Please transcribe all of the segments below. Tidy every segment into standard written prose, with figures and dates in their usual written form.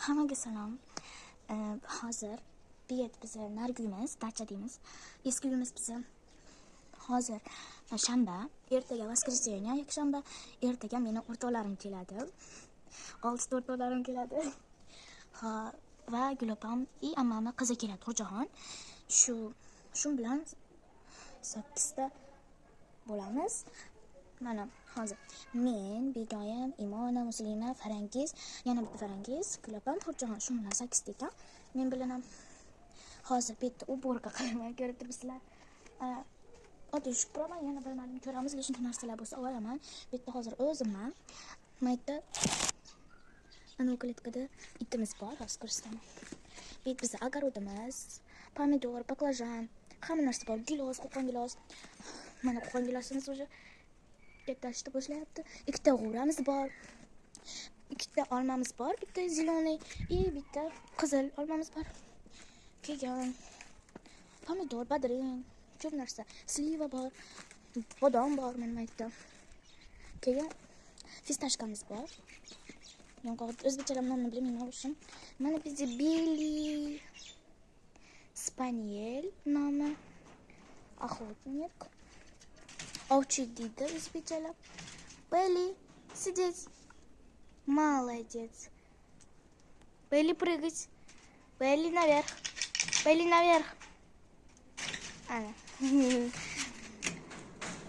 Hammaga salom. Hozir bu yerda biz narigi uyimiz, dacha deymiz. Eski uyimiz bizni hozir shanba, ertaga воскресенье, yakshanba, ertaga meni o'rtoqlarim keladi. 6 ta o'rtoqlarim keladi. Ha, va Gulopam ammamni qizi keladi, Xo'jahon. Shu bilan 8 ta bo'lamiz. Mana hozir men, Begoyam, Imona, Muslima, Farangiz, yana bitta Farangiz, Gulopam, Xo'jahon, shu bilan 8 ta ekan. Men bilan hozir bu yerda уборка qilaman, ko'rib turibsizlar. Oddiy shupuraman, yana bilmadim, ko'ramiz, lekin narsalar bo'lsa olaman. Bu yerda hozir o'zimman. Mayda ana ukletkada itimiz bor, hozir ko'rsataman. Bu yerda bizning огородimiz, pomidor, baklajan, hamma narsa bor. Gilos, qo'qon gilos. Mana qo'qon gilosimiz уже kattashib boshlayapti. Ikkita g'o'ramiz bor. Ikkita olmamiz bor, bitta ziloniy, bitta qizil olmamiz bor. Keyin pomidor, badrin, ko'p narsa, sliva bor, bodom bor, men aytdim. Keyin fistashkamiz bor. Yong'oq o'zbekchalar nomini bilmayman o'shim. Mana bizda Beli Spaniel nomi, охотник. Овчик deydi o'zbekchalar. Beli, сидеть. Молодец. Beli прыгать. Beli наверх. Beli наверх. Ana.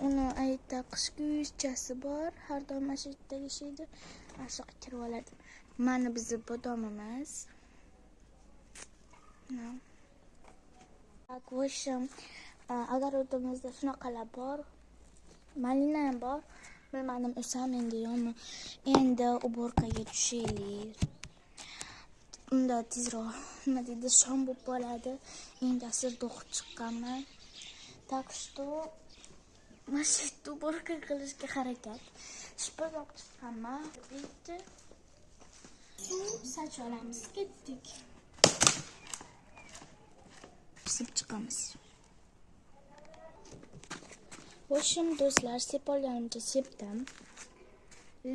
Uni ayta qishki uychasi bor. Har doim mana shu yerda yashaydi. Ashiq kirib oladi. Mana bizning bodomimiz. Tak, в общем, огородimizda shunaqalar bor. Malina ham bor. Bilmadim, o'sam endi yo'qmi. Endi уборкаga tushaylik. Unda tezroq nima deydi, shom bo'lib qoladi. Endi asrda o'qib chiqqanman. Так что mana shu yerda уборка qilishga harakat. Shipirroq chiqqanman. Bitta suv sach olamiz. Ketdik. Sip chiqamiz. O'shim do'stlar, sep olganimcha sepdim.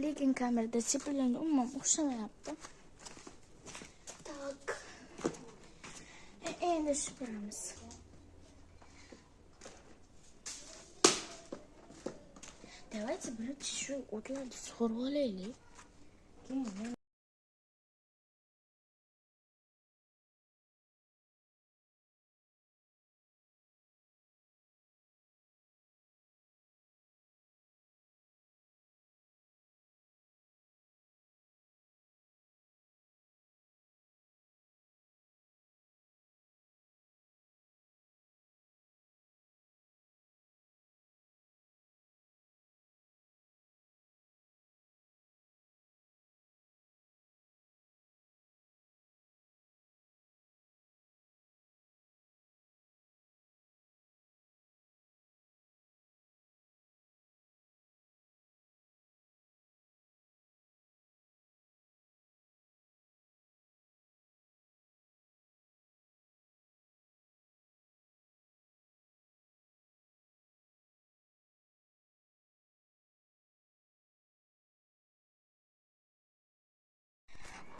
Lekin kamerada sepilganga umuman o'xshamayapti. Tak. Endi shipiramiz. Давайте bulut shu o'tlarni sug'urib olaylik. Keyin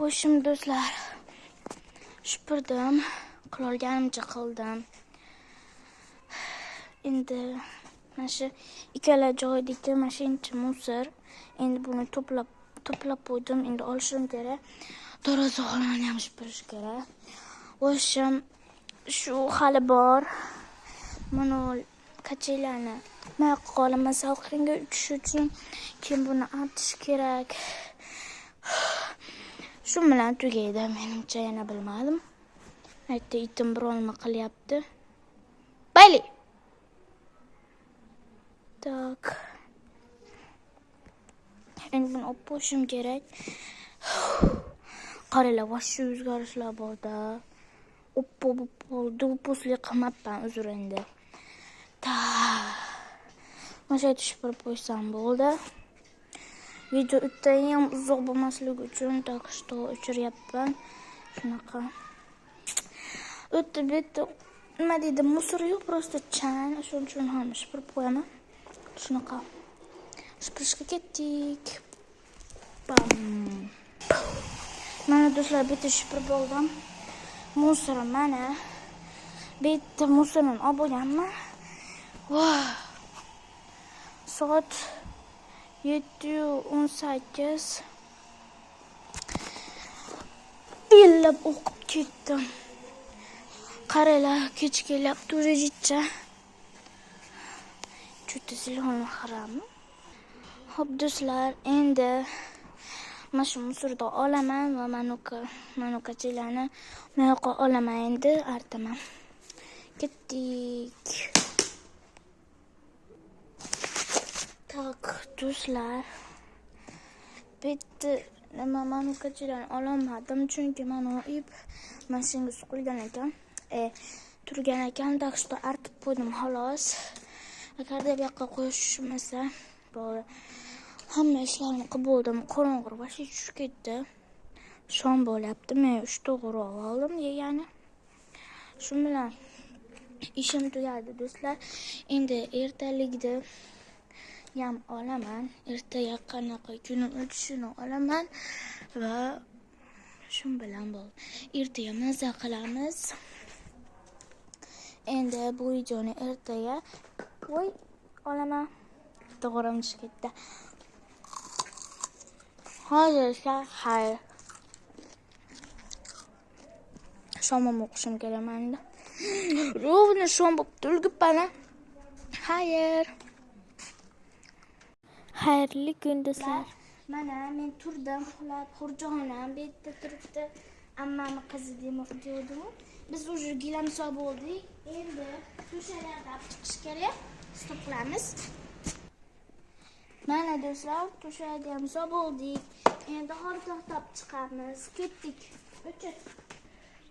O'shim do'stlar, shupirdim, qilolganimcha qildim. Endi mana shu ikkala joydagi mashinchi musor. Endi buni to'plab qo'ydim. Endi olishim kerak. Darvozalarni ham shupirish kerak. O'shim shu hali bor. Mana kacheylarni qolaman salqinga uchish uchun. Keyin buni artish kerak. Shu bilan tugaydi, menimcha, yana bilmadim. Aytdi, itim bironma qilyapti. Bayli. Tak. Endi buni olib qo'yishim kerak. Qaranglar, vashshu o'zgarishlar borda. Do'pposlik qilmabman, uzr endi. Tak. Mana shu yerda shupirib qo'ysam bo'ldi. Video ham uzoq bo'lmasligi uchun так что o'chiryapman. Shunaqa. Bitta nima deydi, musor yo'q, просто chang, shuning uchun ham shipirib qo'yaman. Shunaqa. Shipirishga ketdik. Bam. Mana do'stlar, bitta shipir bo'ldim. Musorim mana. Bitta musorimni olib bo'lganman. Voh. Soat 7:18. Bellab o'qib ketdim. Qaranglar, kech kelyapti o'zicha. Juda zilon xarammi? Xo'p do'stlar, endi mana shu musorda olaman va manukachilarni bu yoqqa olaman, endi artaman. Ketdik. Tak, do'stlar. Bitta manukachilarni olmadim chunki mana ip mashinga suqilgan ekan. Turgan ekan, так что artib qo'ydim xolos. Agarda bu yoqqa qo'yish tushmasa, bo'ldi. Hamma ishlarni qilib bo'ldim. Qorong'i vashi tushib ketdi. Shom bo'lyapti. Men 3 to'g'ri oldim, ya'ni. Shu bilan ishim tugadi, do'stlar. Endi ertalikda ham olaman. Ertaga qanaqa kunim o'tishini olaman va shu bilan bo'ldi. Ertaga maza qilamiz. Endi bu videoni ertaga olaman. To'g'rim chiqib ketdi. Hozircha xayr. Shomim o'qishim kerak menda. Rovna shom bo'lib turgibman. Xayr. Xayrli kun do'stlar. Mana men turdim, uxlab, xurjonim bu yerda turibdi. Ammamni qizi demoqchi edim. Biz уже gilamso bo'ldik. Endi to'shalarga olib chiqish kerak. Stop qilamiz. Mana do'stlar, to'shayda ham so bo'ldik. Endi hozir to'xtab chiqamiz. Ketdik. O'chir.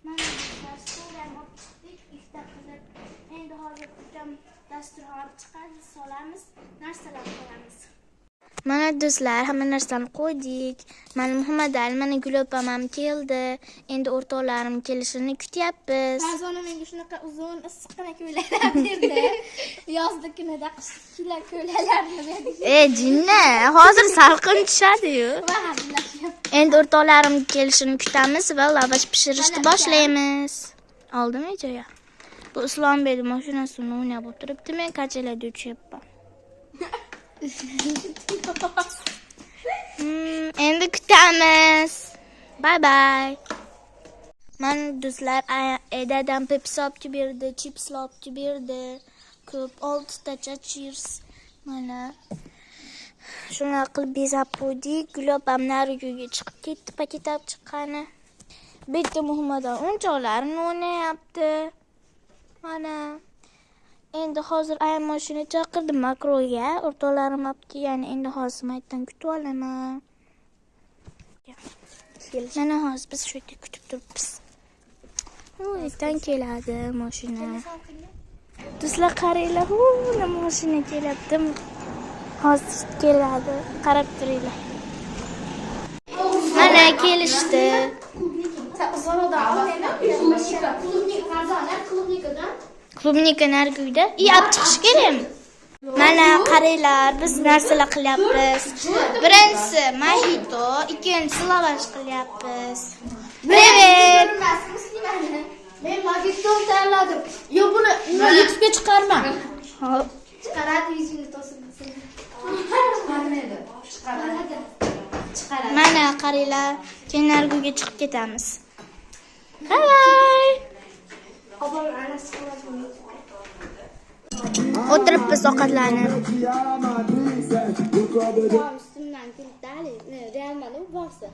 Mana do'stlar, stoldan olib chiqdik. Ikkita qilib. Endi hozir ukam dasturxon olib chiqamiz, solamiz, narsalar qo'yamiz. Mana do'stlar, hamma narsani qo'ydik. Mana Muhammad Ali, mana Gulopam ham keldi. Endi o'rtoqlarim kelishini kutyapmiz. Mazona menga shunaqa uzun, issiqqina ko'ylaklar berdi. Yozda kunida qishki ko'ylaklarni berdi. Jinna, hozir salqin tushadi-yu. Endi o'rtoqlarim kelishini kutamiz va lavash pishirishni boshlaymiz. Oldimi joya? Bu Islombek mashinasini o'ynab o'tiribdi, men kachalarda uchyapman. Endi kutamiz. Bye bye. Mana do'stlar, dadam Pepsi olib berdi, chips olib berdi. Ko'p 6 tacha cheers. Mana shuna qilib bezab qo'ydik. Gulopam nariga chiqib ketdi, paket olib chiqqani. Bitta Muhammadon o'yinchoqlarini o'ynayapti. Mana endi hozir ayam mashina chaqirdim makroga. O'rtoqlarim olib kelgan. Endi hozir maytdan kutib olaman. Mana hozir biz shu yerda kutib turibmiz. O'ydan keladi mashina. Do'stlar qaranglar, nima mashina kelyapti. Hozir keladi. Qarab turinglar. Mana kelishdi. Klubnika narguyda. Olib chiqish kerakmi? Mana qaranglar, biz narsalar qilyapmiz. Birinchisi mojito, ikkinchisi lavash qilyapmiz. Evet. Men mojitoni tayyorladim. Yo, buni YouTube'ga chiqarma. Hop. Chiqaradi, yuzingni to'sib. Chiqaradi. Mana qaranglar, keyin narguyga chiqib ketamiz. Bye bye. O'tiribmiz ovqatlanib. Üstümden kilitli. Real Madrid varsa.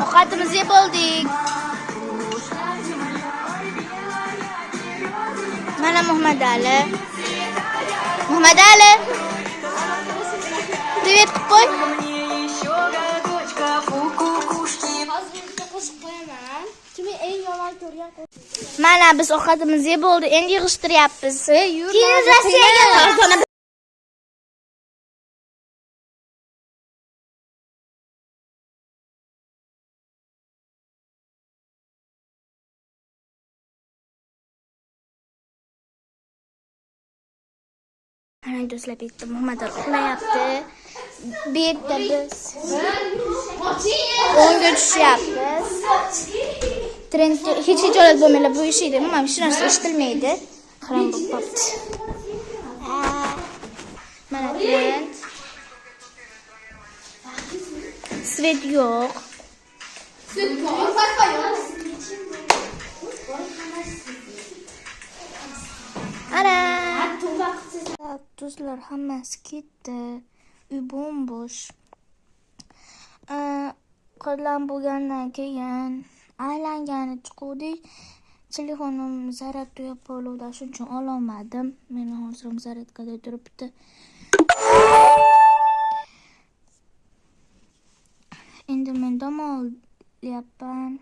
Ovqatimizni yeb oldik. Mana Muhammad Ali. Muhammad Ali. Привет, qo'y. Hozircha qo'shib qo'yaman. Kimi eng yomon ko'rgan Mana biz ovqatimizni yeb oldik. Endi yig'ishtiryapmiz. yur. Keyin Rossiyaga Ana do'stlar, bu yerda Muhammadlar uxlayapti. Bu yerda biz o'nga tushyapmiz. Trendga hech hijolat bo'lmaylar, bu ishida umuman hech narsa eshitilmaydi. Harom bo'lib qolibdi. Mana trend. Svet yo'q. Ana! Do'stlar, hammasi ketdi. Uy bo'm-bo'sh. Qizlar bo'lgandan keyin aylangani chiquvdik. Telefonim zaryad tugab qoldi, shuning uchun ololmadim. Meni hozir zaryadkada turibdi. Endi men dam olyapman.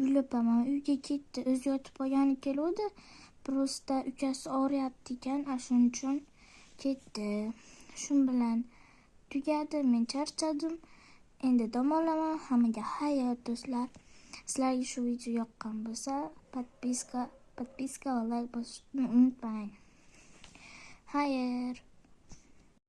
Uylapaman, uyga ketdi. O'zi yotib qolgani keluvdi. Prosta ukasi og'riyapti ekan, shuning uchun ketdi. Shun bilan tugadi. Men charchadim. Endi dam olaman. Hammaga xayr do'stlar. Sizlarga shu video yoqqan bo'lsa, podpiska va like bosishni unutmang. Xayr.